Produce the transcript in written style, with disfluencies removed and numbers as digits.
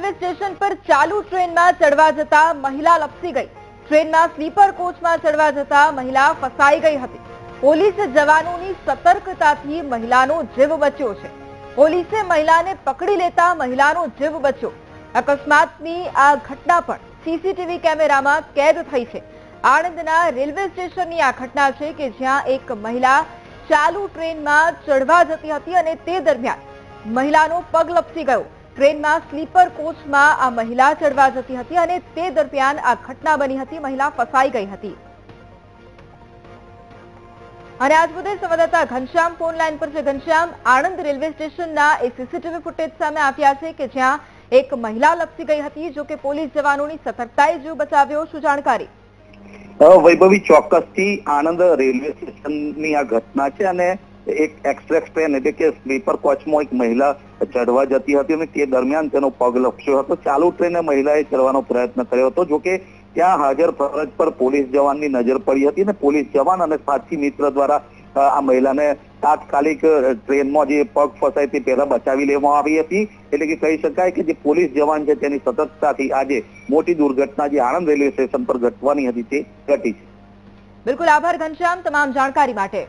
Railway station પર ચાલુ ટ્રેનમાં ચડવા જતા મહિલા લપસી ગઈ। ટ્રેનના સ્લીપર કોચમાં ચડવા જતા મહિલા ફસાઈ ગઈ હતી। પોલીસ જવાનોની સતર્કતાથી મહિલાનો જીવ બચ્યો છે। પોલીસે મહિલાને પકડી લેતા મહિલાનો જીવ બચ્યો। અકસ્માતની આ ઘટના પણ સીસીટીવી કેમેરામાં કેદ થઈ છે। આણંદના રેલવે સ્ટેશનની આ ઘટના છે કે જ્યાં એક મહિલા ચાલુ ટ્રેનમાં ચડવા જતી હતી અને તે દરમિયાન મહિલાનો પગ લપસી ગયો। ટ્રેનમાં સ્લીપર કોચમાં આ મહિલા ચડવા જતી હતી અને તે દરમિયાન આ ઘટના બની હતી। મહિલા ફસાઈ ગઈ હતી અને આજ મુદ્દે સંવાદદાતા ઘનશ્યામ ફોન લાઈન પર છે। ઘનશ્યામ, આણંદ રેલવે સ્ટેશનના એ સીસીટીવી ફૂટેજ સામે આવ્યા છે કે જ્યાં એક મહિલા લપસી ગઈ હતી, જો કે પોલીસ જવાનોની સતર્કતાએ જીવ બચાવ્યો। શું જાણકારી? વૈભવી, ચોક્કસથી આણંદ રેલવે સ્ટેશનની આ ઘટના છે અને એક એક્સપ્રેસ ટ્રેન એટલે કે સ્લીપર કોચમાં એક મહિલા ચડવા જતી હતી અને તે દરમિયાન તેનો પગ લપસ્યો હતો। ચાલુ ટ્રેને મહિલાએ ચડવાનો પ્રયત્ન કર્યો હતો, જોકે ત્યાં હાજર ફરજ પર પોલીસ જવાનની નજર પડી હતી અને પોલીસ જવાન અને સાથી મિત્ર દ્વારા આ મહિલાને તાત્કાલિક ટ્રેનમાં જે પગ ફસાય તે પહેલા બચાવી લેવામાં આવી હતી। એટલે કે કહી શકાય કે જે પોલીસ જવાન છે તેની સતર્કતાથી આજે મોટી દુર્ઘટના જે આણંદ રેલવે સ્ટેશન પર ઘટવાની હતી તે ઘટી છે। બિલકુલ, આભાર ઘનશ્યામ તમામ જાણકારી માટે।